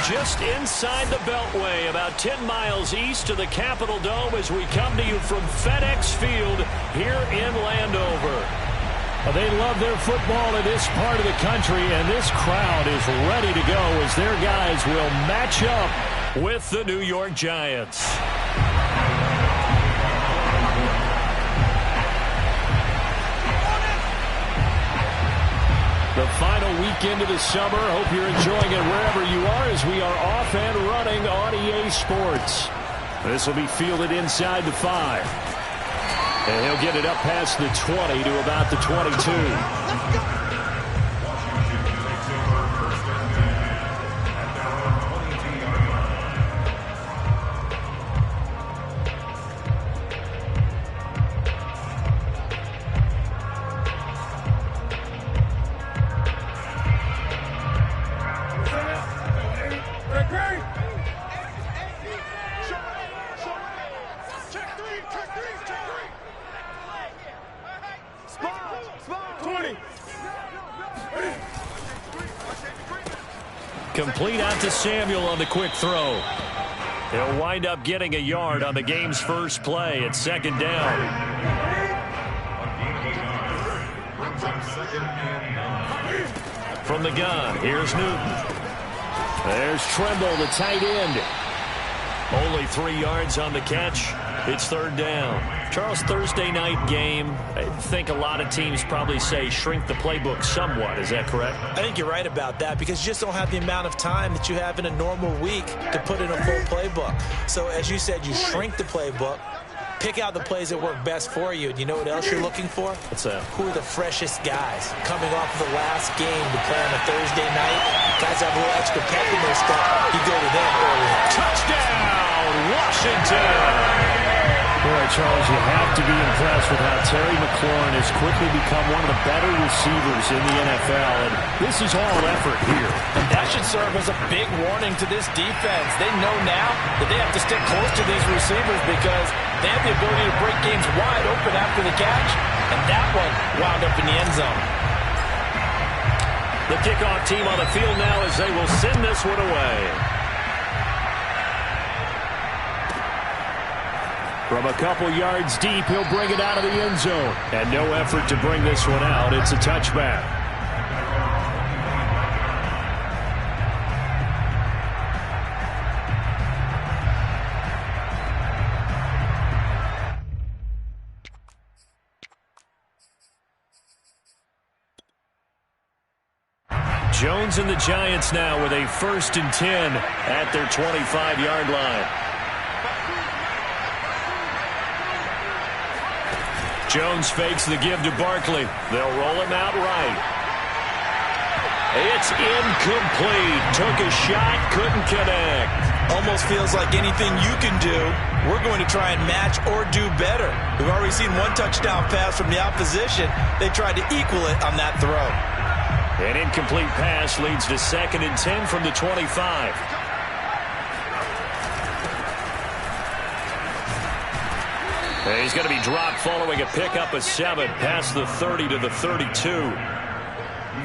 just inside the Beltway, about 10 miles east of the Capitol Dome as we come to you from FedEx Field here in Landover. Well, they love their football in this part of the country, and this crowd is ready to go as their guys will match up with the New York Giants. The final weekend of the summer. Hope you're enjoying it wherever you are as we are off and running on EA Sports. This will be fielded inside the 5. And he'll get it up past the 20 to about the 22. Complete out to Samuel on the quick throw. He'll wind up getting a yard on the game's first play at second down. From the gun, here's Newton. There's Trimble, the tight end. Only 3 yards on the catch. It's third down. Charles, Thursday night game, I think a lot of teams probably say shrink the playbook somewhat. Is that correct? I think you're right about that because you just don't have the amount of time that you have in a normal week to put in a full playbook. So as you said, you shrink the playbook, pick out the plays that work best for you. And you know what else you're looking for? What's that? Who are the freshest guys coming off of the last game to play on a Thursday night? Guys have a little extra pep in their step. You go to them early. Touchdown, Washington! Boy, Charles, you have to be impressed with how Terry McLaurin has quickly become one of the better receivers in the NFL, and this is all effort here. And that should serve as a big warning to this defense. They know now that they have to stick close to these receivers because they have the ability to break games wide open after the catch, and that one wound up in the end zone. The kickoff team on the field now as they will send this one away. From a couple yards deep, he'll bring it out of the end zone. And no effort to bring this one out. It's a touchback. Jones and the Giants now with a 1st and 10 at their 25-yard line. Jones fakes the give to Barkley. They'll roll him out right. It's incomplete. Took a shot, couldn't connect. Almost feels like anything you can do, we're going to try and match or do better. We've already seen one touchdown pass from the opposition. They tried to equal it on that throw. An incomplete pass leads to 2nd and 10 from the 25. He's going to be dropped following a pickup of 7 past the 30 to the 32.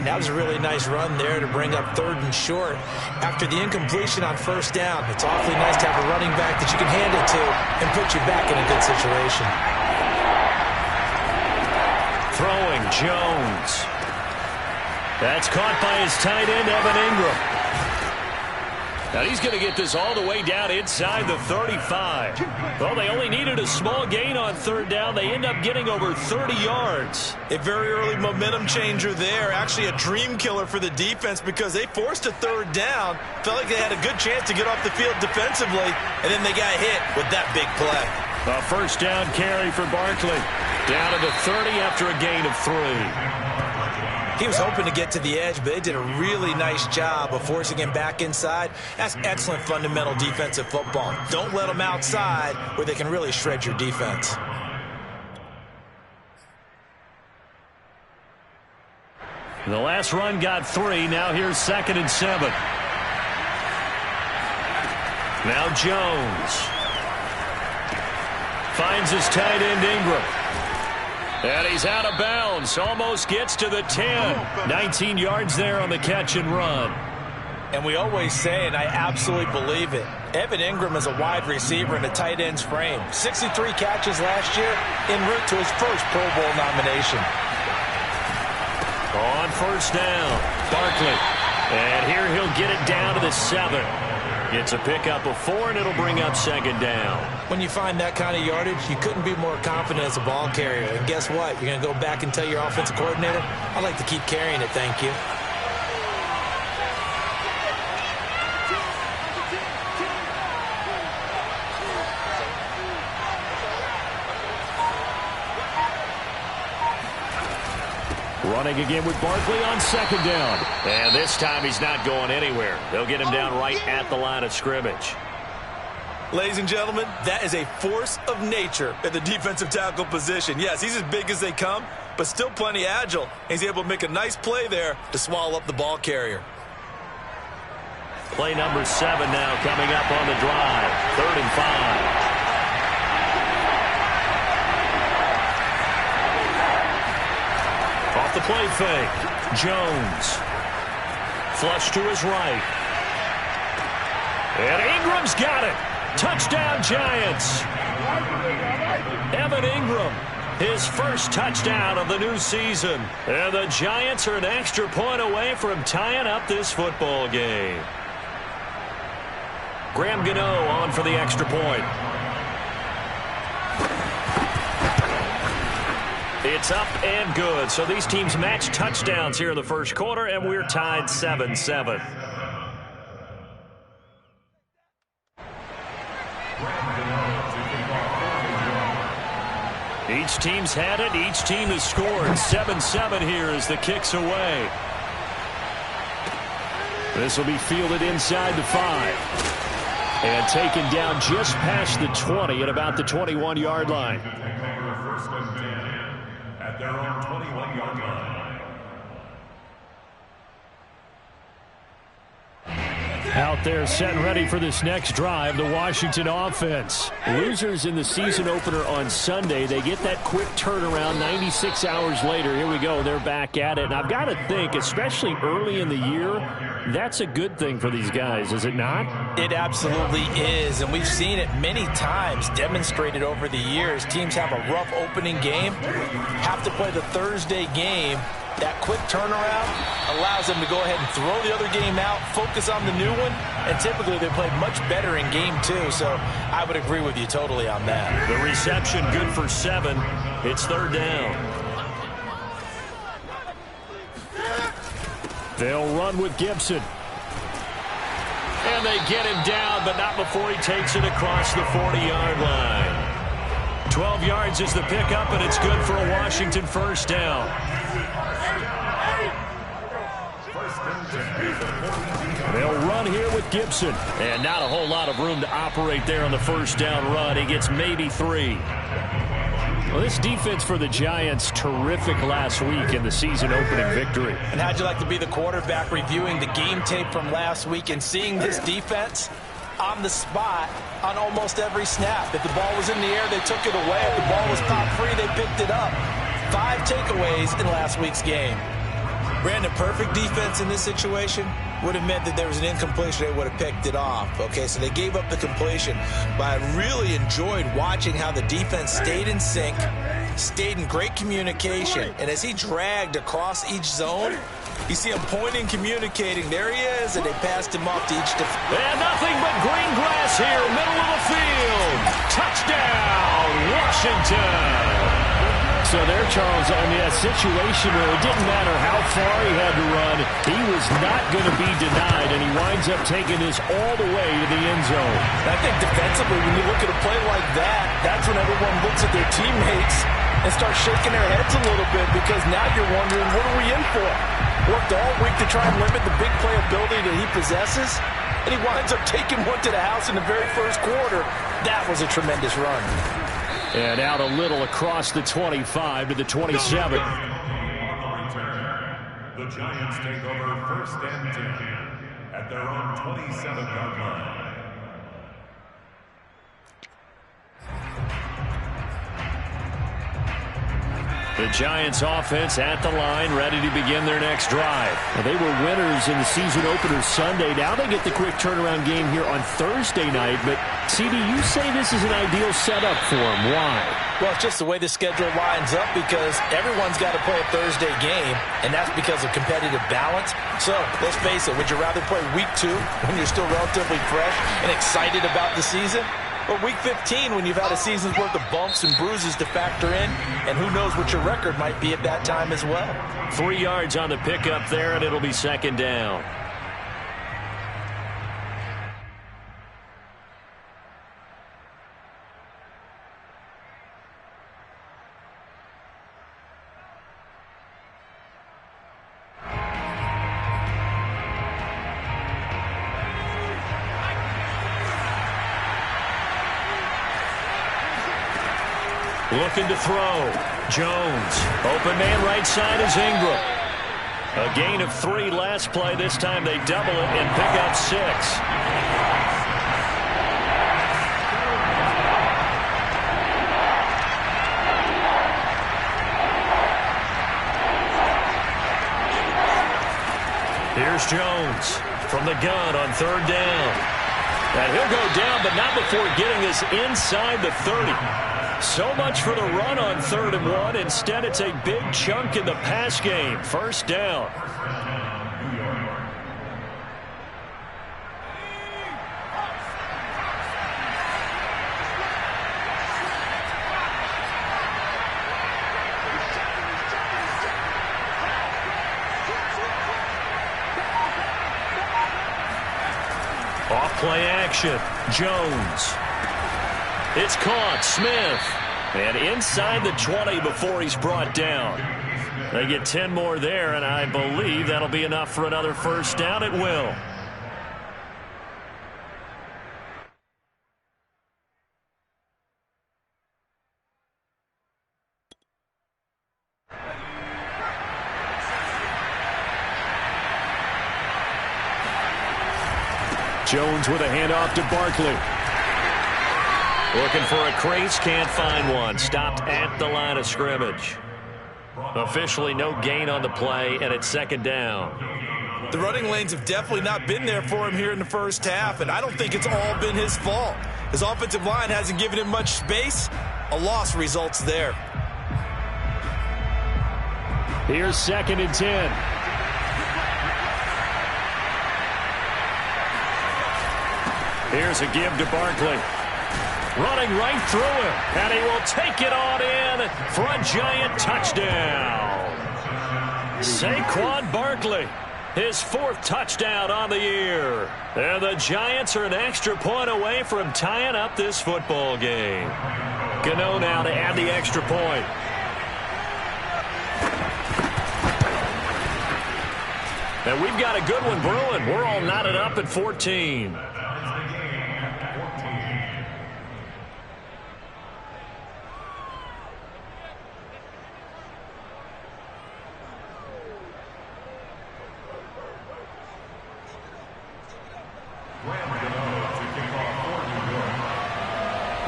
That was a really nice run there to bring up 3rd and short. After the incompletion on 1st down, it's awfully nice to have a running back that you can hand it to and put you back in a good situation. Throwing Jones. That's caught by his tight end, Evan Ingram. Now he's going to get this all the way down inside the 35. Well, they only needed a small gain on 3rd down. They end up getting over 30 yards. A very early momentum changer there. Actually a dream killer for the defense because they forced a 3rd down. Felt like they had a good chance to get off the field defensively, and then they got hit with that big play. A 1st down carry for Barkley. Down to the 30 after a gain of 3. He was hoping to get to the edge, but they did a really nice job of forcing him back inside. That's excellent fundamental defensive football. Don't let them outside where they can really shred your defense. The last run got 3. Now here's 2nd and 7. Now Jones finds his tight end Ingram. And he's out of bounds. Almost gets to the 10. 19 yards there on the catch and run. And we always say, and I absolutely believe it, Evan Ingram is a wide receiver in a tight end's frame. 63 catches last year, en route to his first Pro Bowl nomination. On first down, Barkley. And here he'll get it down to the 7. It's a pickup of 4, and it'll bring up second down. When you find that kind of yardage, you couldn't be more confident as a ball carrier. And guess what? You're going to go back and tell your offensive coordinator, I'd like to keep carrying it, thank you. Running again with Barkley on second down. And this time he's not going anywhere. They'll get him down right at the line of scrimmage. Ladies and gentlemen, that is a force of nature at the defensive tackle position. Yes, he's as big as they come, but still plenty agile. He's able to make a nice play there to swallow up the ball carrier. Play number 7 now coming up on the drive. 3rd and 5. Off the play fake, Jones. Flush to his right. And Ingram's got it. Touchdown, Giants. Evan Ingram, his first touchdown of the new season. And the Giants are an extra point away from tying up this football game. Graham Gano on for the extra point. It's up and good. So these teams match touchdowns here in the first quarter, and we're tied 7-7. Each team's had it. Each team has scored. 7-7 here as the kick's away. This will be fielded inside the 5. And taken down just past the 20 at about the 21-yard line. First and 10 at their own 21-yard line. Out there set and ready for this next drive, the Washington offense. Losers in the season opener on Sunday. They get that quick turnaround 96 hours later. Here we go. They're back at it. And I've got to think, especially early in the year, that's a good thing for these guys, is it not? It absolutely is, and we've seen it many times demonstrated over the years. Teams have a rough opening game, have to play the Thursday game. That quick turnaround allows them to go ahead and throw the other game out, focus on the new one, and typically they play much better in game 2, so I would agree with you totally on that. The reception good for 7. It's 3rd down. They'll run with Gibson. And they get him down, but not before he takes it across the 40-yard line. 12 yards is the pickup, and it's good for a Washington first down. They'll run here with Gibson. And not a whole lot of room to operate there on the first down run. He gets maybe 3. Well, this defense for the Giants, terrific last week in the season opening victory. And how'd you like to be the quarterback reviewing the game tape from last week and seeing this defense on the spot on almost every snap? If the ball was in the air, they took it away. If the ball was top free, they picked it up. 5 takeaways in last week's game. Brandon, perfect defense in this situation would have meant that there was an incompletion. They would have picked it off. Okay, so they gave up the completion. But I really enjoyed watching how the defense stayed in sync, stayed in great communication. And as he dragged across each zone, you see him pointing, communicating. There he is, and they passed him off to each defense. And nothing but green grass here, middle of the field. Touchdown, Washington. So there, Charles, I mean, a situation where it didn't matter how far he had to run, he was not going to be denied, and he winds up taking this all the way to the end zone. I think defensively, when you look at a play like that, that's when everyone looks at their teammates and starts shaking their heads a little bit, because now you're wondering, what are we in for? Worked all week to try and limit the big play ability that he possesses, and he winds up taking one to the house in the very first quarter. That was a tremendous run. And out a little across the 25 to the 27. The Giants take over first and 10 at their own 27-yard line. The Giants offense at the line, ready to begin their next drive. Well, they were winners in the season opener Sunday. Now they get the quick turnaround game here on Thursday night. But, CD, you say this is an ideal setup for them. Why? Well, it's just the way the schedule lines up because everyone's got to play a Thursday game, and that's because of competitive balance. So, let's face it, would you rather play week 2 when you're still relatively fresh and excited about the season? Or week 15 when you've had a season's worth of bumps and bruises to factor in, and who knows what your record might be at that time as well. 3 yards on the pickup there, and it'll be second down. Looking to throw. Jones. Open man right side is Ingram. A gain of 3 last play. This time they double it and pick up 6. Here's Jones from the gun on 3rd down. And he'll go down, but not before getting this inside the 30. So much for the run on 3rd and 1. Instead, it's a big chunk in the pass game. 1st down. Off play action. Jones. It's caught. Smith. And inside the 20 before he's brought down. They get 10 more there, and I believe that'll be enough for another 1st down. It will. Jones with a handoff to Barkley. Looking for a crease, can't find one. Stopped at the line of scrimmage. Officially no gain on the play, and it's 2nd down. The running lanes have definitely not been there for him here in the first half, and I don't think it's all been his fault. His offensive line hasn't given him much space. A loss results there. Here's 2nd and 10. Here's a give to Barkley. Running right through him, and he will take it on in for a Giant touchdown. Saquon Barkley, his 4th touchdown on the year. And the Giants are an extra point away from tying up this football game. Gano now to add the extra point. And we've got a good one brewing. We're all knotted up at 14.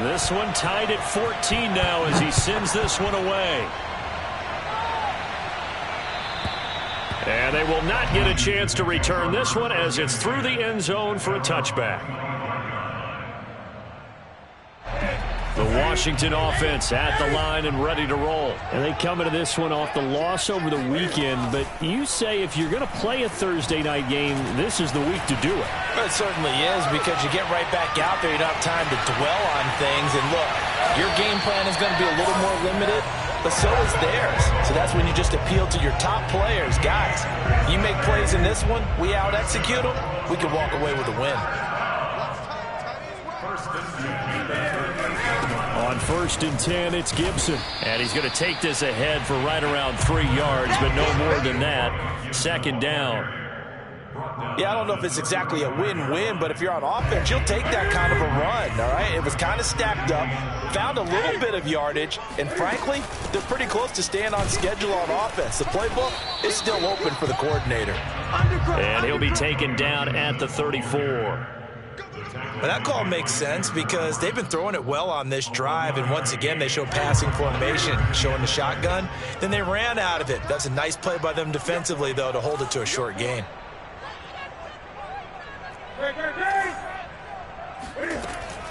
This one tied at 14 now as he sends this one away. And they will not get a chance to return this one as it's through the end zone for a touchback. The Washington offense at the line and ready to roll. And they come into this one off the loss over the weekend. But you say if you're going to play a Thursday night game, this is the week to do it. Well, it certainly is because you get right back out there. You don't have time to dwell on things. And look, your game plan is going to be a little more limited, but so is theirs. So that's when you just appeal to your top players. Guys, you make plays in this one, we out-execute them, we can walk away with a win. On 1st and 10, it's Gibson. And he's going to take this ahead for right around 3 yards, but no more than that. 2nd down. Yeah, I don't know if it's exactly a win-win, but if you're on offense, you'll take that kind of a run, all right? It was kind of stacked up, found a little bit of yardage, and frankly, they're pretty close to staying on schedule on offense. The playbook is still open for the coordinator. And he'll be taken down at the 34. Well, that call makes sense because they've been throwing it well on this drive, and once again, they show passing formation, showing the shotgun. Then they ran out of it. That's a nice play by them defensively, though, to hold it to a short gain.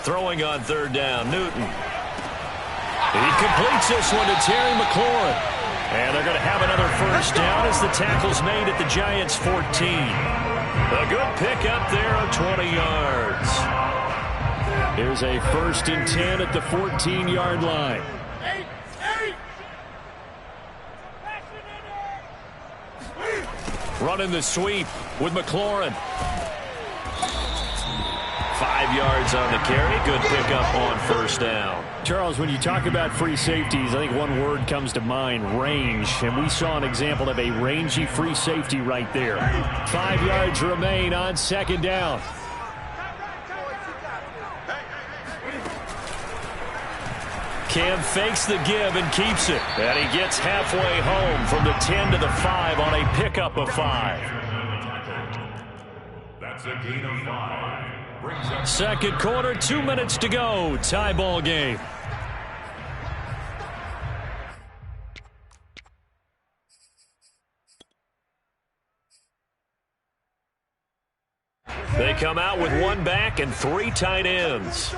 Throwing on third down, Newton. He completes this one to Terry McLaurin. And they're going to have another first down as the tackle's made at the Giants' 14. A good pickup there of 20 yards. Here's a 1st and 10 at the 14-yard line. Running the sweep with McLaurin. 5 yards on the carry. Good pickup on first down. Charles, when you talk about free safeties, I think one word comes to mind, range. And we saw an example of a rangy free safety right there. 5 yards remain on 2nd down. Cam fakes the give and keeps it. And he gets halfway home from the 10 to the 5 on a pickup of 5. That's a gain of 5. Second quarter, 2 minutes to go. Tie ball game. They come out with 1 back and 3 tight ends.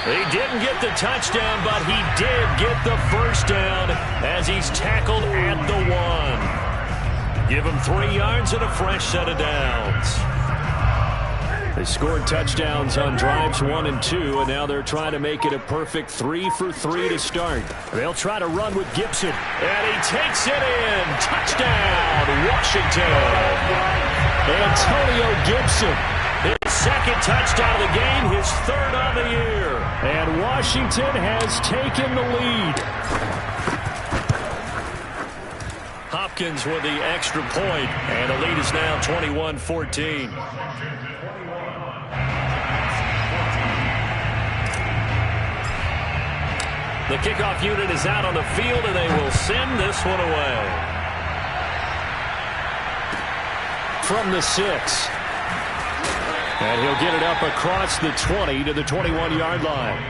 He didn't get the touchdown, but he did get the first down as he's tackled at the 1. Give him 3 yards and a fresh set of downs. They scored touchdowns on drives 1 and 2, and now they're trying to make it a perfect 3 for 3 to start. They'll try to run with Gibson. And he takes it in. Touchdown, Washington. Antonio Gibson. His 2nd touchdown of the game, his 3rd on the year. And Washington has taken the lead. Hopkins with the extra point, and the lead is now 21-14. The kickoff unit is out on the field, and they will send this one away. From the 6. And he'll get it up across the 20 to the 21-yard line.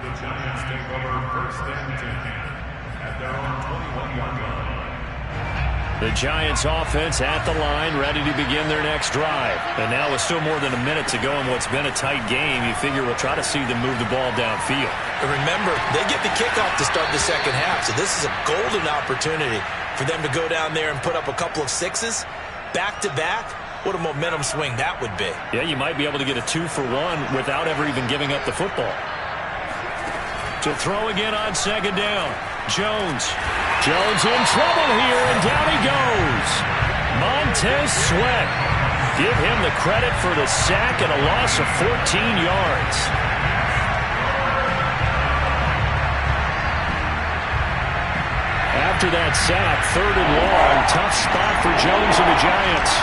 The Giants take over 1st and 10 at their own 21-yard line. The Giants offense at the line, ready to begin their next drive. And now with still more than a minute to go in what's been a tight game, you figure we'll try to see them move the ball downfield. And remember, they get the kickoff to start the second half, so this is a golden opportunity for them to go down there and put up a couple of 6s back-to-back. What a momentum swing that would be. Yeah, you might be able to get a 2-for-1 without ever even giving up the football. To throw again on 2nd down. Jones in trouble here, and down he goes. Montez Sweat. Give him the credit for the sack and a loss of 14 yards. After that sack, 3rd and long. Tough spot for Jones and the Giants.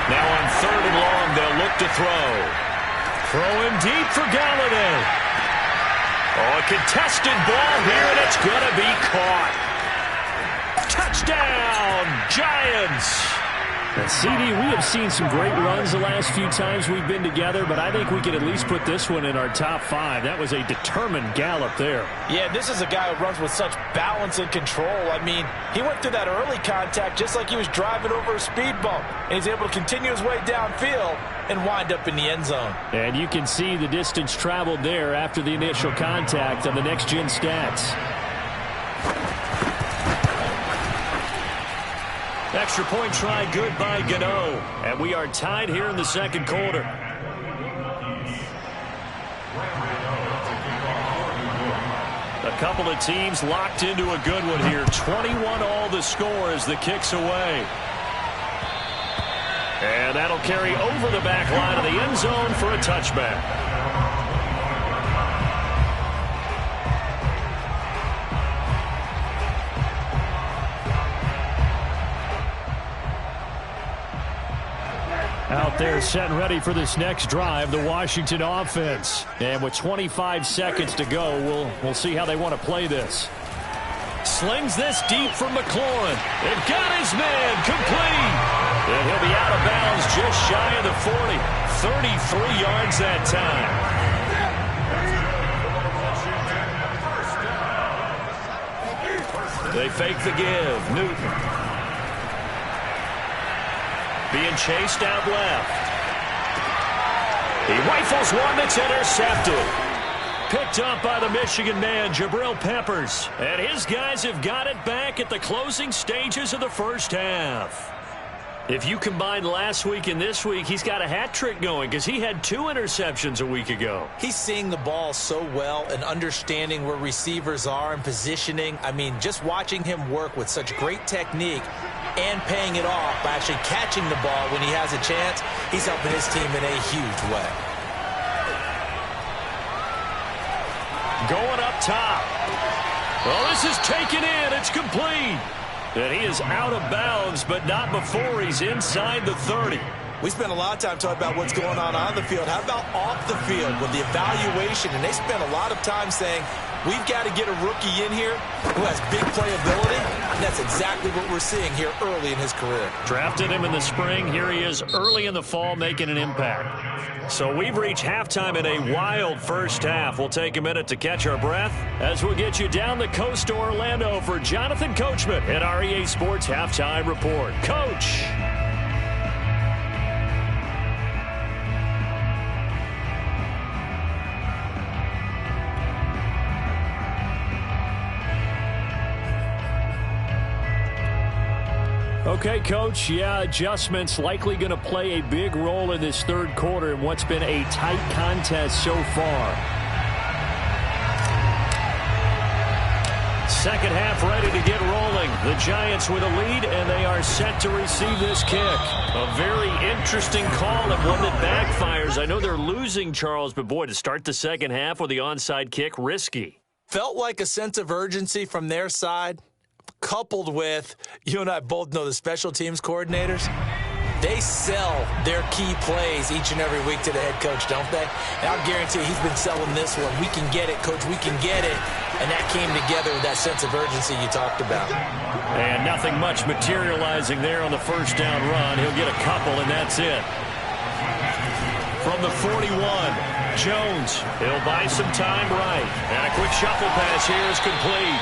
Now on 3rd and long, they'll look to throw. Throwing deep for Galladay. Oh, a contested ball here, and it's going to be caught. Touchdown, Giants. And CD, we have seen some great runs the last few times we've been together, but I think we can at least put this one in our top 5. That was a determined gallop there. Yeah, this is a guy who runs with such balance and control. I mean, he went through that early contact just like he was driving over a speed bump. And he's able to continue his way downfield and wind up in the end zone. And you can see the distance traveled there after the initial contact on the next-gen stats. Extra point try good by Gano. And we are tied here in the second quarter. A couple of teams locked into a good one here. 21 all the score as the kick's away. And that'll carry over the back line of the end zone for a touchback. Out there set and ready for this next drive, the Washington offense. And with 25 seconds to go, we'll see how they want to play this. Slings this deep for McLaurin. They've got his man complete. And he'll be out of bounds just shy of the 40. 33 yards that time. They fake the give. Newton. Being chased out left. He rifles one that's intercepted. Picked up by the Michigan man, Jabril Peppers. And his guys have got it back at the closing stages of the first half. If you combine last week and this week, he's got a hat trick going because he had 2 interceptions a week ago. He's seeing the ball so well and understanding where receivers are and positioning. I mean, just watching him work with such great technique and paying it off by actually catching the ball when he has a chance, he's helping his team in a huge way. Going up top. Well, this is taken in. It's complete. And he is out of bounds, but not before he's inside the 30. We spent a lot of time talking about what's going on the field. How about off the field with the evaluation? And they spent a lot of time saying, we've got to get a rookie in here who has big playability. And that's exactly what we're seeing here early in his career. Drafted him in the spring. Here he is early in the fall making an impact. So we've reached halftime in a wild first half. We'll take a minute to catch our breath as we'll get you down the coast to Orlando for Jonathan Coachman at our EA Sports Halftime Report. Coach! Okay, Coach, yeah, adjustments likely going to play a big role in this third quarter in what's been a tight contest so far. Second half ready to get rolling. The Giants with a lead, and they are set to receive this kick. A very interesting call and one that backfires. I know they're losing, Charles, but boy, to start the second half with the onside kick, risky. Felt like a sense of urgency from their side. Coupled with, you and I both know the special teams coordinators, they sell their key plays each and every week to the head coach, don't they? And I'll guarantee you he's been selling this one. We can get it, Coach, we can get it. And that came together with that sense of urgency you talked about. And nothing much materializing there on the first down run. He'll get a couple, and that's it. From the 41, Jones, he'll buy some time right. And a quick shuffle pass here is complete.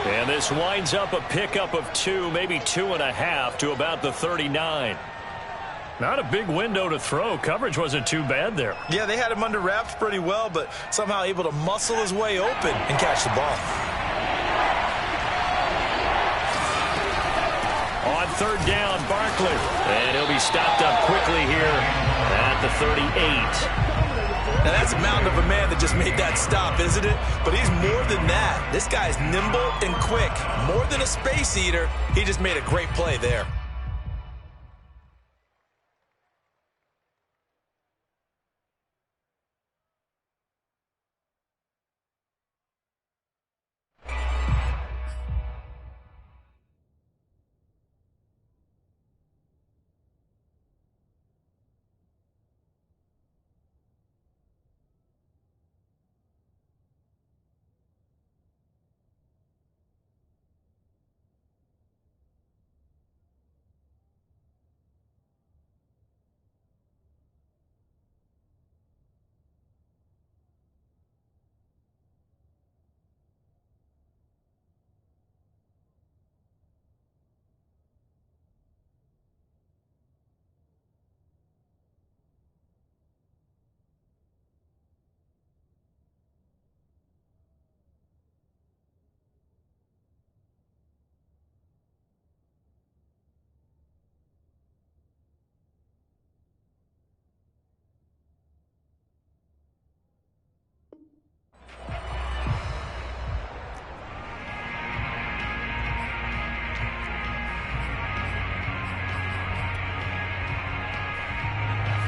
And this winds up a pickup of 2, maybe 2.5 to about the 39. Not a big window to throw. Coverage wasn't too bad there. Yeah, they had him under wraps pretty well, but somehow able to muscle his way open and catch the ball. On third down, Barkley. And he'll be stopped up quickly here at the 38. Now, that's a mountain of a man that just made that stop, isn't it? But he's more than that. This guy's nimble and quick. More than a space eater, he just made a great play there.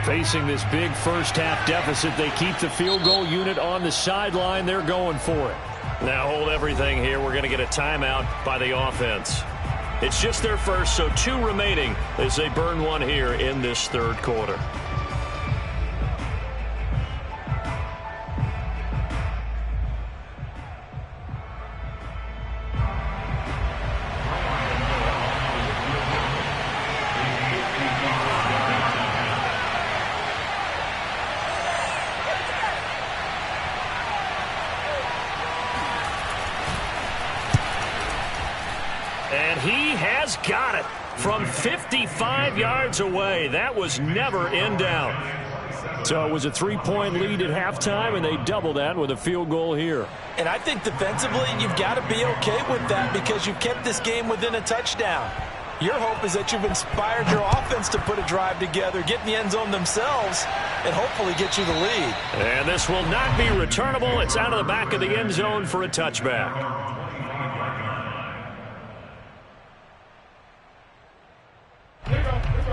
Facing this big first-half deficit, they keep the field goal unit on the sideline. They're going for it. Now hold everything here. We're going to get a timeout by the offense. It's just their first, so 2 remaining as they burn one here in this third quarter. has got it from 55 yards away. That was never in doubt. So it was a 3-point lead at halftime, and they doubled that with a field goal here. And I think defensively, you've got to be okay with that because you've kept this game within a touchdown. Your hope is that you've inspired your offense to put a drive together, get in the end zone themselves, and hopefully get you the lead. And this will not be returnable. It's out of the back of the end zone for a touchback.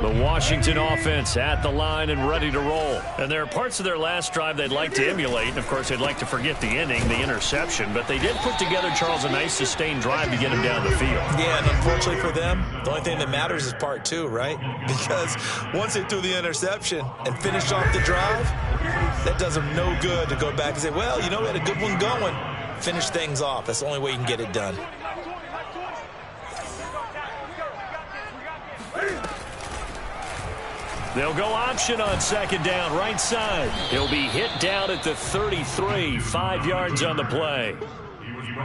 The Washington offense at the line and ready to roll. And there are parts of their last drive they'd like to emulate. And, of course, they'd like to forget the inning, the interception. But they did put together, Charles, a nice sustained drive to get him down the field. Yeah, and unfortunately for them, the only thing that matters is part two, right? Because once they threw the interception and finished off the drive, that does them no good to go back and say, well, you know, we had a good one going. Finish things off. That's the only way you can get it done. They'll go option on second down, right side. He'll be hit down at the 33, 5 yards on the play.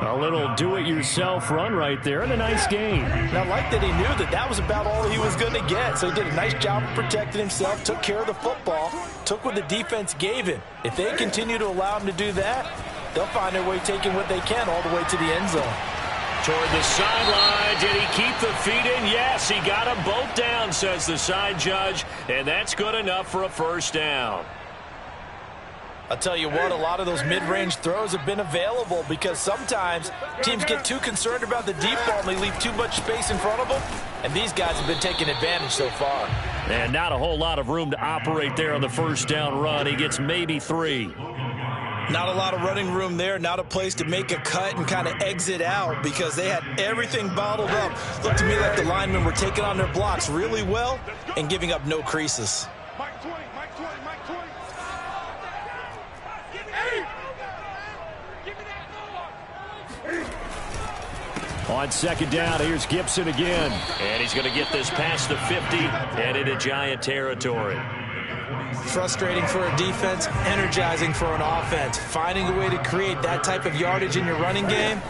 A little do-it-yourself run right there, and a nice game. And I like that he knew that that was about all he was going to get. So he did a nice job of protecting himself, took care of the football, took what the defense gave him. If they continue to allow him to do that, they'll find their way taking what they can all the way to the end zone. Toward the sideline. Did he keep the feet in? Yes, he got them both down, says the side judge, and that's good enough for a first down. I'll tell you what, a lot of those mid-range throws have been available because sometimes teams get too concerned about the deep ball and they leave too much space in front of them, and these guys have been taking advantage so far. And not a whole lot of room to operate there on the first down run. He gets maybe 3. Not a lot of running room there, not a place to make a cut and kind of exit out because they had everything bottled up. Looked to me like the linemen were taking on their blocks really well and giving up no creases. On second down, here's Gibson again. And he's going to get this past the 50 and into Giant territory. Frustrating for a defense, energizing for an offense. Finding a way to create that type of yardage in your running game,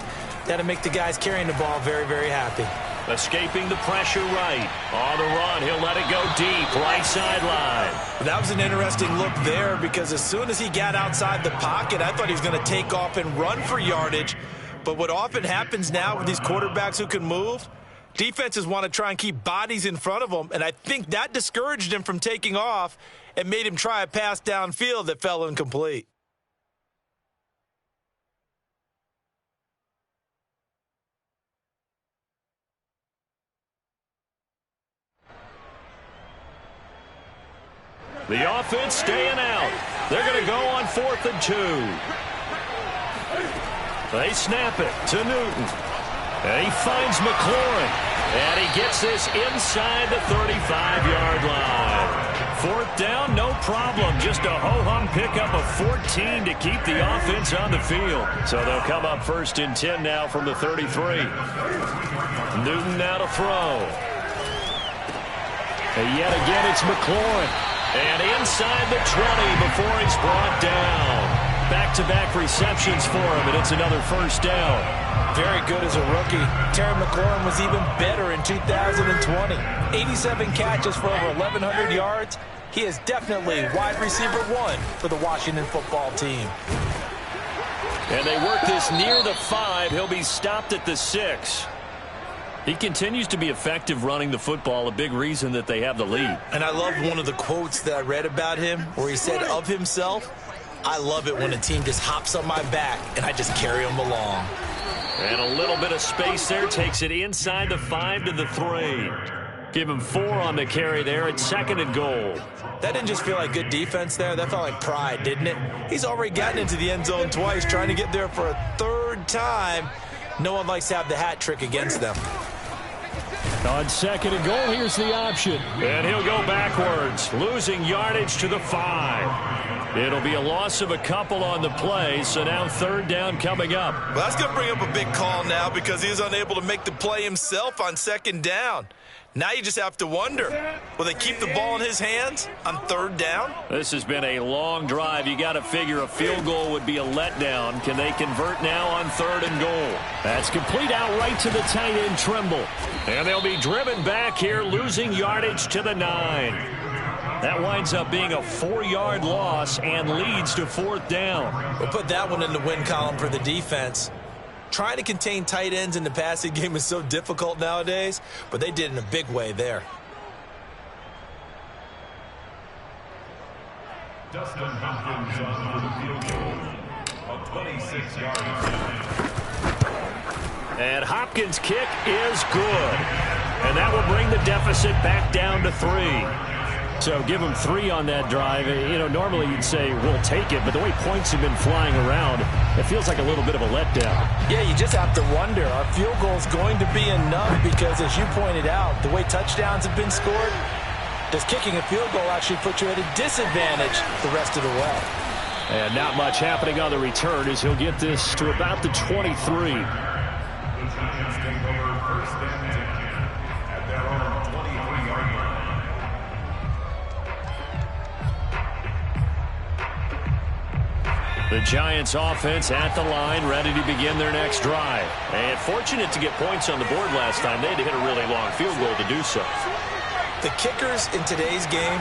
that'll make the guys carrying the ball very, very happy. Escaping the pressure right. On the run, he'll let it go deep, right sideline. That was an interesting look there because as soon as he got outside the pocket, I thought he was going to take off and run for yardage. But what often happens now with these quarterbacks who can move, defenses want to try and keep bodies in front of them, and I think that discouraged him from taking off and made him try a pass downfield that fell incomplete. The offense staying out. They're going to go on 4th and 2. They snap it to Newton. And he finds McLaurin. And he gets this inside the 35-yard line. 4th down, no problem. Just a ho-hum pickup of 14 to keep the offense on the field. So they'll come up 1st and 10 now from the 33. Newton now to throw. And yet again, it's McLaurin. And inside the 20 before he's brought down. Back-to-back receptions for him, and it's another first down. Very good as a rookie. Terry McLaurin was even better in 2020. 87 catches for over 1,100 yards. He is definitely wide receiver 1 for the Washington football team. And they work this near the 5. He'll be stopped at the 6. He continues to be effective running the football, a big reason that they have the lead. And I love one of the quotes that I read about him where he said of himself, I love it when a team just hops on my back and I just carry them along. And a little bit of space there takes it inside the 5 to the 3. Give him 4 on the carry there at 2nd and goal. That didn't just feel like good defense there. That felt like pride, didn't it? He's already gotten into the end zone twice, trying to get there for a 3rd time. No one likes to have the hat trick against them. On 2nd and goal, here's the option. And he'll go backwards, losing yardage to the 5. It'll be a loss of a couple on the play, so now 3rd down coming up. Well, that's going to bring up a big call now because he is unable to make the play himself on 2nd down. Now you just have to wonder, will they keep the ball in his hands on 3rd down? This has been a long drive. You got to figure a field goal would be a letdown. Can they convert now on 3rd and goal? That's complete out right to the tight end, Trimble. And they'll be driven back here, losing yardage to the 9. That winds up being a 4-yard loss and leads to 4th down. We'll put that one in the win column for the defense. Trying to contain tight ends in the passing game is so difficult nowadays, but they did in a big way there. Dustin Hopkins on for the field goal. A 26-yard attempt. And Hopkins' kick is good. And that will bring the deficit back down to 3. So give them 3 on that drive. You know, normally you'd say, we'll take it, but the way points have been flying around, it feels like a little bit of a letdown. Yeah, you just have to wonder, are field goals going to be enough? Because as you pointed out, the way touchdowns have been scored, does kicking a field goal actually put you at a disadvantage the rest of the way? And not much happening on the return as he'll get this to about the 23. The Giants take over 1st and 10 at their own 23-yard line. The Giants offense at the line, ready to begin their next drive. And fortunate to get points on the board last time. They had to hit a really long field goal to do so. The kickers in today's game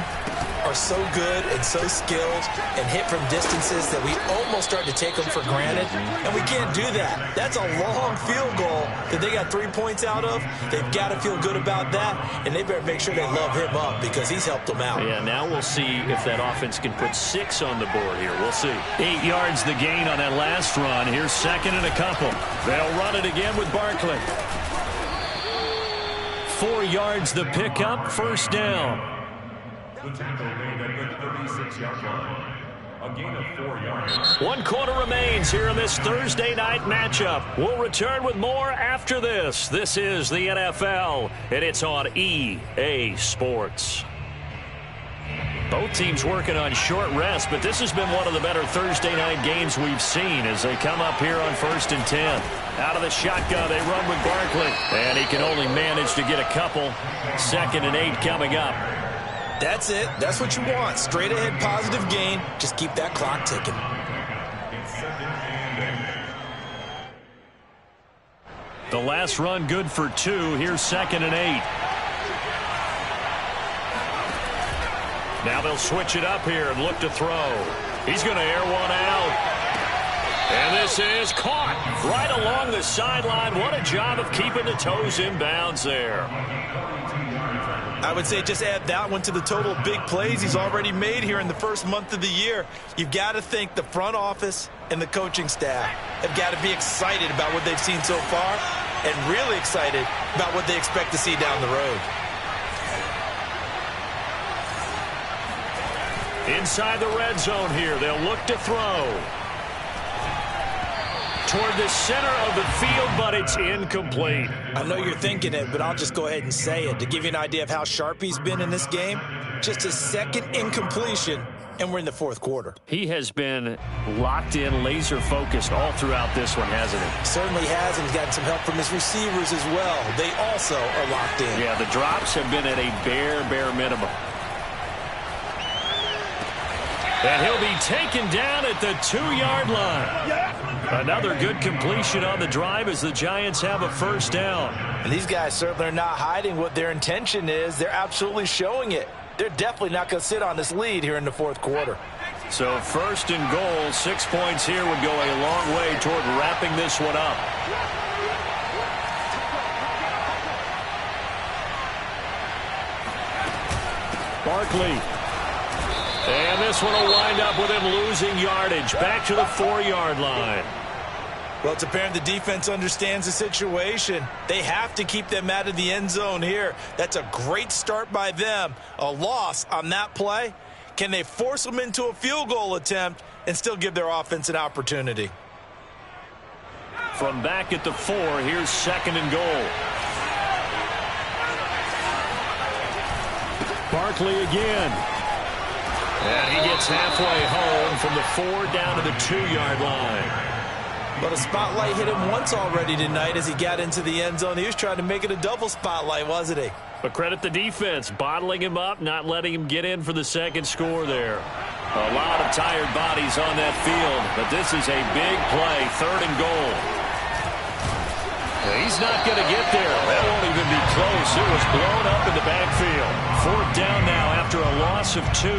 are so good and so skilled and hit from distances that we almost start to take them for granted, and we can't do that. That's a long field goal that they got 3 points out of. They've got to feel good about that, and they better make sure they love him up because he's helped them out. Yeah, now we'll see if that offense can put 6 on the board here. We'll see. 8 yards the gain on that last run. Here's 2nd and a couple. They'll run it again with Barkley. 4 yards the pickup, 1st down. The tackle made at the 36-yard line. A gain of 4 yards. 1 quarter remains here in this Thursday night matchup. We'll return with more after this. This is the NFL, and it's on EA Sports. Both teams working on short rest, but this has been one of the better Thursday night games we've seen as they come up here on 1st and 10. Out of the shotgun, they run with Barkley, and he can only manage to get a couple. 2nd and 8 coming up. That's it. That's what you want. Straight ahead positive gain. Just keep that clock ticking. It's 2nd and 8. The last run good for 2. Here's 2nd and 8. Now they'll switch it up here and look to throw. He's going to air one out. And this is caught right along the sideline. What a job of keeping the toes in bounds there. I would say just add that one to the total big plays he's already made here in the first month of the year. You've got to think the front office and the coaching staff have got to be excited about what they've seen so far and really excited about what they expect to see down the road. Inside the red zone here, they'll look to throw. Toward the center of the field, but it's incomplete. I know you're thinking it, but I'll just go ahead and say it. To give you an idea of how sharp he's been in this game, just his 2nd incompletion, and we're in the 4th quarter. He has been locked in, laser-focused all throughout this one, hasn't he? Certainly has, and he's gotten some help from his receivers as well. They also are locked in. Yeah, the drops have been at a bare minimum. And he'll be taken down at the 2-yard line. Another good completion on the drive as the Giants have a 1st down. And these guys certainly are not hiding what their intention is. They're absolutely showing it. They're definitely not going to sit on this lead here in the 4th quarter. So 1st and goal, 6 points here would go a long way toward wrapping this one up. Barkley. And this one will wind up with him losing yardage back to the 4-yard line. Well, it's apparent the defense understands the situation. They have to keep them out of the end zone here. That's a great start by them. A loss on that play. Can they force them into a field goal attempt and still give their offense an opportunity? From back at the 4, here's 2nd and goal. Barkley again. And he gets halfway home from the 4 down to the 2-yard line. Well, the spotlight hit him once already tonight as he got into the end zone. He was trying to make it a double spotlight, wasn't he? But credit the defense, bottling him up, not letting him get in for the second score there. A lot of tired bodies on that field, but this is a big play, 3rd and goal. He's not going to get there. That won't even be close. It was blown up in the backfield. 4th down now after a loss of 2.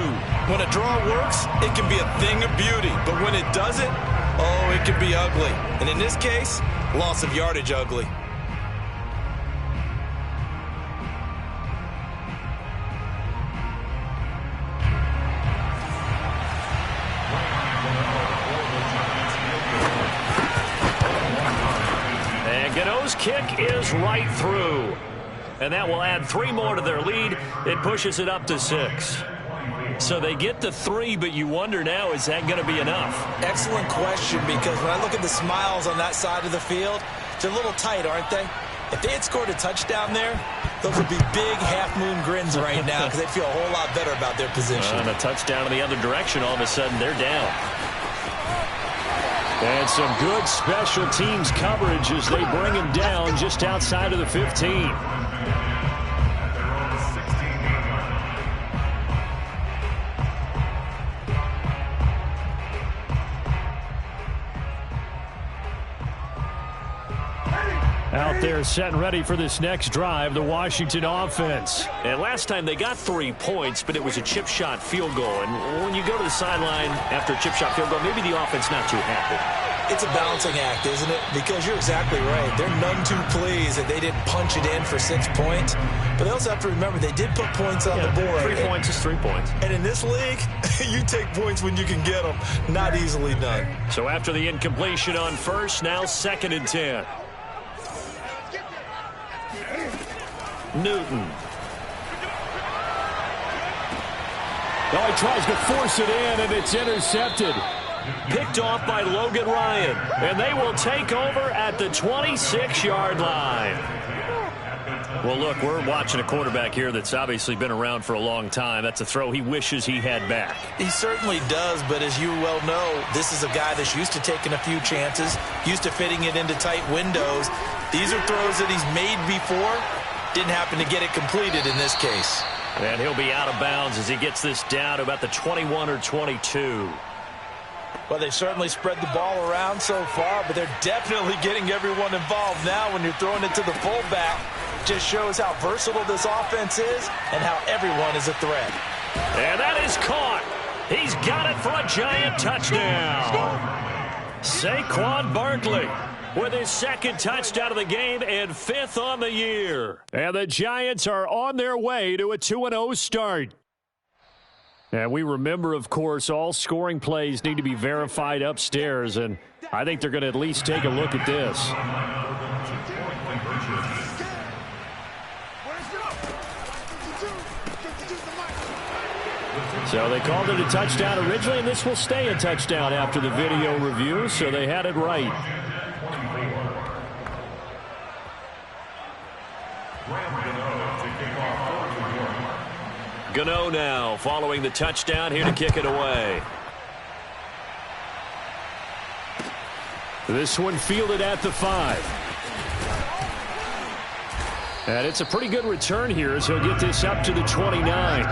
When a draw works, it can be a thing of beauty. But when it doesn't, oh, it can be ugly. And in this case, loss of yardage ugly. Gano's kick is right through. And that will add 3 more to their lead. It pushes it up to 6. So they get to 3, but you wonder now, is that going to be enough? Excellent question, because when I look at the smiles on that side of the field, they're a little tight, aren't they? If they had scored a touchdown there, those would be big half-moon grins right now because they'd feel a whole lot better about their position. And a touchdown in the other direction, all of a sudden they're down. And some good special teams coverage as they bring him down just outside of the 15. Out there set and ready for this next drive, the Washington offense. And last time they got 3 points, but it was a chip shot field goal. And when you go to the sideline after a chip shot field goal, maybe the offense not too happy. It's a balancing act, isn't it? Because you're exactly right. They're none too pleased that they didn't punch it in for 6 points. But they also have to remember they did put points on the board. 3 points is 3 points. And in this league, you take points when you can get them. Not easily done. So after the incompletion on first, now 2nd and 10. Newton. Oh, he tries to force it in, and it's intercepted. Picked off by Logan Ryan. And they will take over at the 26-yard line. Well, look, we're watching a quarterback here that's obviously been around for a long time. That's a throw he wishes he had back. He certainly does, but as you well know, this is a guy that's used to taking a few chances, used to fitting it into tight windows. These are throws that he's made before. Didn't happen to get it completed in this case. And he'll be out of bounds as he gets this down to about the 21 or 22. Well, they've certainly spread the ball around so far, but they're definitely getting everyone involved now when you're throwing it to the fullback. Just shows how versatile this offense is and how everyone is a threat. And that is caught. He's got it for a giant touchdown. Saquon Barkley with his 2nd touchdown of the game and 5th on the year. And the Giants are on their way to a 2-0 start. And we remember, of course, all scoring plays need to be verified upstairs, and I think they're going to at least take a look at this. So they called it a touchdown originally, and this will stay a touchdown after the video review, so they had it right. Gano now following the touchdown here to kick it away. This one fielded at the 5. And it's a pretty good return here as he'll get this up to the 29.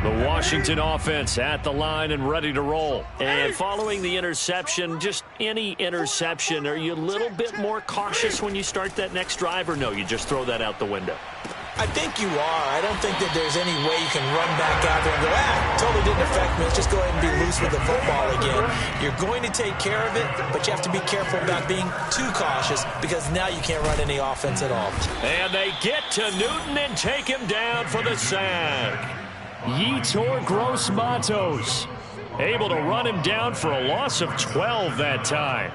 The Washington offense at the line and ready to roll. And following the interception, just any interception, are you a little bit more cautious when you start that next drive, or no, you just throw that out the window? I think you are. I don't think that there's any way you can run back out there and go, totally didn't affect me. Let's just go ahead and be loose with the football again. You're going to take care of it, but you have to be careful about being too cautious because now you can't run any offense at all. And they get to Newton and take him down for the sack. Yetur Gross-Matos able to run him down for a loss of 12 that time.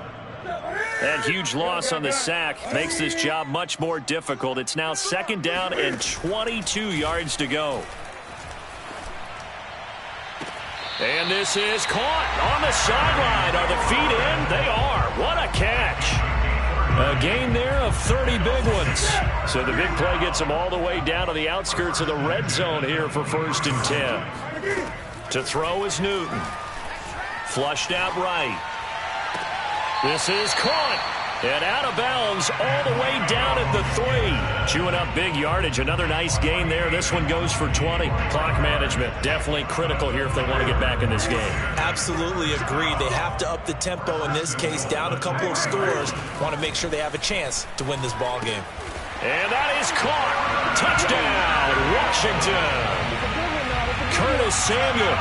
That huge loss on the sack makes this job much more difficult. It's now 2nd down and 22 yards to go. And this is caught on the sideline. Are the feet in? They are. What a catch. A gain there of 30 big ones. So the big play gets them all the way down to the outskirts of the red zone here for 1st and 10. To throw is Newton. Flushed out right. This is caught. And out of bounds all the way down at the 3. Chewing up big yardage. Another nice gain there. This one goes for 20. Clock management definitely critical here if they want to get back in this game. Absolutely agreed. They have to up the tempo in this case. Down a couple of scores. Want to make sure they have a chance to win this ball game. And that is caught. Touchdown, Washington. Curtis Samuel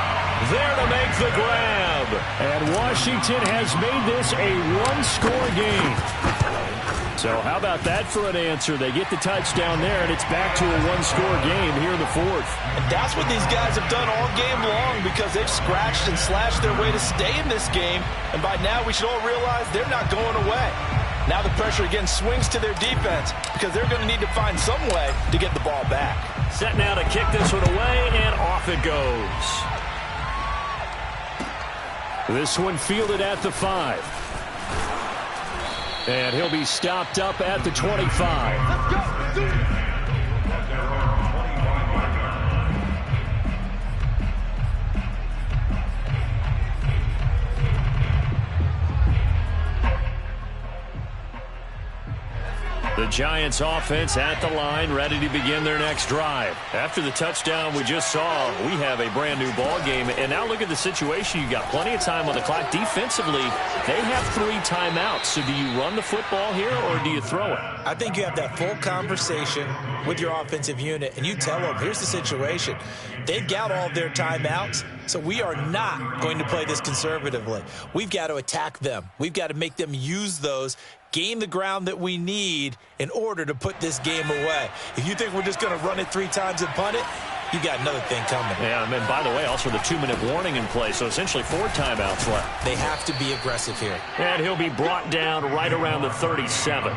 there to make the grab. And Washington has made this a one-score game. So how about that for an answer? They get the touchdown there, and it's back to a one-score game here in the 4th. And that's what these guys have done all game long because they've scratched and slashed their way to stay in this game. And by now, we should all realize they're not going away. Now the pressure again swings to their defense because they're going to need to find some way to get the ball back. Set now to kick this one away, and off it goes. This one fielded at the 5. And he'll be stopped up at the 25. Let's go. At their own 25-yard line. The Giants offense at the line, ready to begin their next drive. After the touchdown we just saw, we have a brand new ball game. And now look at the situation. You got plenty of time on the clock. Defensively, they have 3 timeouts. So do you run the football here or do you throw it? I think you have that full conversation with your offensive unit, and you tell them, here's the situation. They've got all of their timeouts, so we are not going to play this conservatively. We've got to attack them. We've got to make them use those, gain the ground that we need in order to put this game away. If you think we're just going to run it 3 times and punt it, you got another thing coming. Yeah, and by the way, also the 2-minute warning in play, so essentially 4 timeouts left. They have to be aggressive here. And he'll be brought down right around the 37.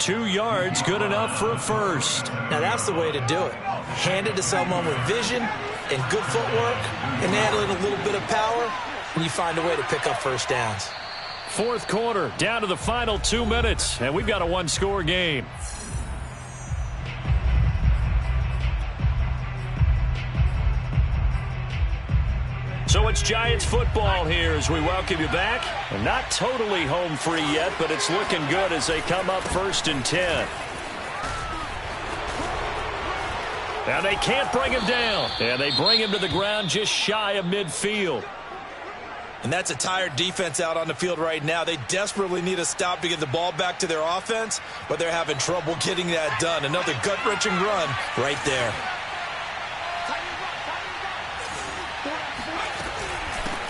2 yards, good enough for a first. Now that's the way to do it. Hand it to someone with vision and good footwork, and add in a little bit of power, and you find a way to pick up first downs. 4th quarter, down to the final 2 minutes, and we've got a one-score game. So it's Giants football here as we welcome you back. And not totally home free yet, but it's looking good as they come up 1st and 10. Now they can't bring him down. And they bring him to the ground just shy of midfield. And that's a tired defense out on the field right now. They desperately need a stop to get the ball back to their offense, but they're having trouble getting that done. Another gut-wrenching run right there.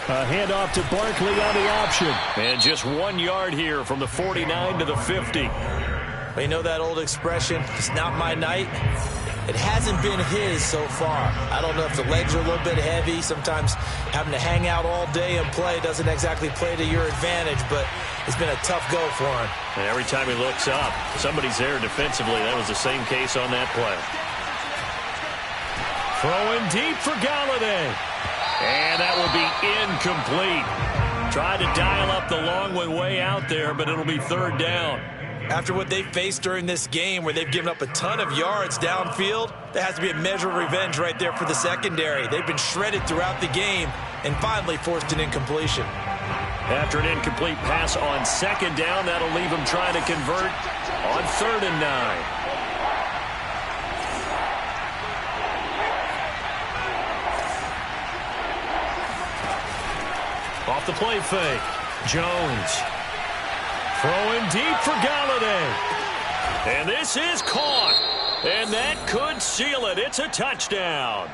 A handoff to Barkley on the option. And just 1 yard here from the 49 to the 50. Well, you know that old expression, it's not my night? It hasn't been his so far. I don't know if the legs are a little bit heavy. Sometimes having to hang out all day and play doesn't exactly play to your advantage, but it's been a tough go for him. And every time he looks up, somebody's there defensively. That was the same case on that play. Throwing deep for Galladay. And that will be incomplete. Tried to dial up the long way out there, but it'll be 3rd down. After what they faced during this game where they've given up a ton of yards downfield, there has to be a measure of revenge right there for the secondary. They've been shredded throughout the game and finally forced an incompletion. After an incomplete pass on 2nd down, that'll leave them trying to convert on 3rd and 9. Off the play fake. Jones. Throwing deep for Galladay. And this is caught. And that could seal it. It's a touchdown.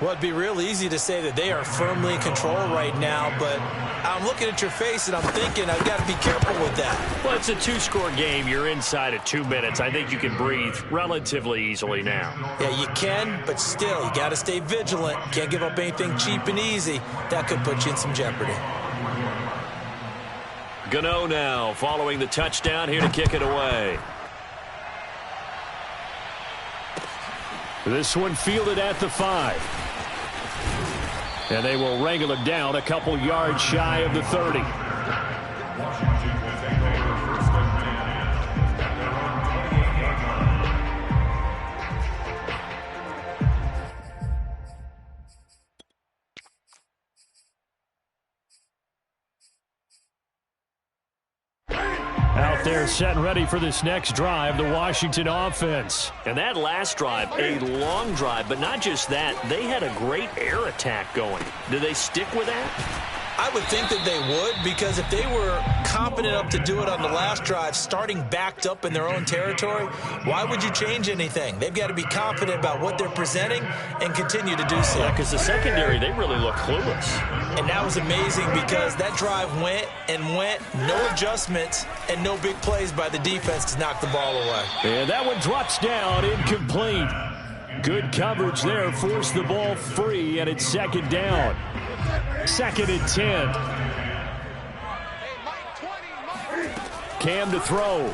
Well, it'd be real easy to say that they are firmly in control right now, but I'm looking at your face and I'm thinking I've got to be careful with that. Well, it's a 2-score game. You're inside at 2 minutes. I think you can breathe relatively easily now. Yeah, you can, but still, you got to stay vigilant. Can't give up anything cheap and easy. That could put you in some jeopardy. Gano now following the touchdown here to kick it away. This one fielded at the 5. And they will wrangle him down a couple yards shy of the 30. Washington will take over 1st and 10 at their own 28-yard line. set and ready for this next drive, the Washington offense. And that last drive, a long drive, but not just that. They had a great air attack going. Do they stick with that? I would think that they would, because if they were confident enough to do it on the last drive, starting backed up in their own territory, why would you change anything? They've got to be confident about what they're presenting and continue to do so. Yeah, because the secondary, they really look clueless. And that was amazing because that drive went and went, no adjustments, and no big plays by the defense to knock the ball away. And that one drops down, incomplete. Good coverage there, forced the ball free, and it's second down. Second and 10. Cam to throw.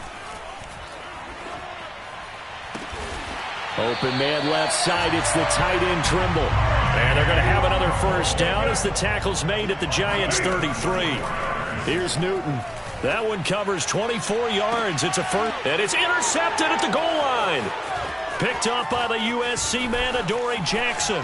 Open man left side. It's the tight end Trimble. And they're going to have another first down as the tackle's made at the Giants' 33. Here's Newton. That one covers 24 yards. It's a first. And it's intercepted at the goal line. Picked up by the USC man, Adoree Jackson.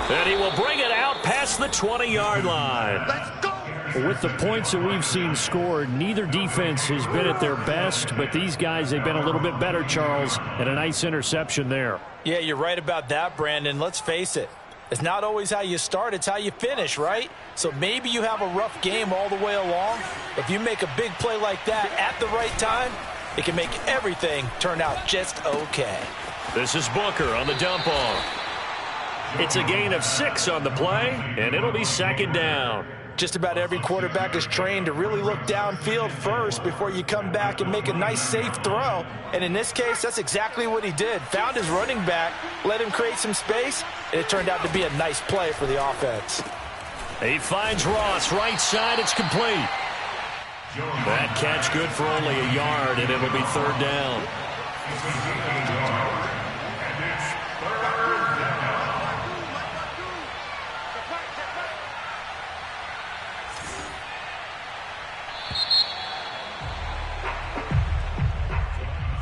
And he will bring it out past the 20-yard line. Let's go! With the points that we've seen scored, neither defense has been at their best, but these guys, they've been a little bit better, Charles, and a nice interception there. Yeah, you're right about that, Brandon. Let's face it. It's not always how you start, it's how you finish, right? So maybe you have a rough game all the way along. If you make a big play like that at the right time, it can make everything turn out just okay. This is Booker on the dump off. It's a gain of 6 on the play, and it'll be second down. Just about every quarterback is trained to really look downfield first before you come back and make a nice, safe throw. And in this case, that's exactly what he did. Found his running back, let him create some space, and it turned out to be a nice play for the offense. He finds Ross, right side, it's complete. That catch good for only a yard, and it'll be third down.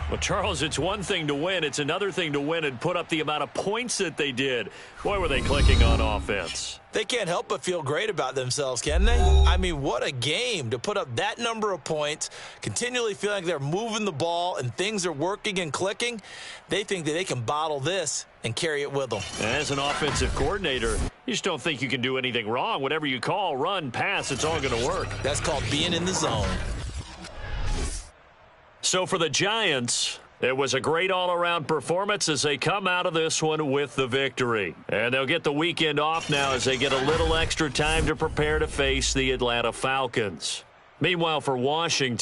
Well, Charles, it's one thing to win. It's another thing to win and put up the amount of points that they did. Boy, were they clicking on offense. They can't help but feel great about themselves, can they? I mean, what a game to put up that number of points, continually feeling like they're moving the ball and things are working and clicking. They think that they can bottle this and carry it with them. As an offensive coordinator, you just don't think you can do anything wrong. Whatever you call, run, pass, it's all going to work. That's called being in the zone. So for the Giants, it was a great all-around performance as they come out of this one with the victory. And they'll get the weekend off now as they get a little extra time to prepare to face the Atlanta Falcons. Meanwhile, for Washington,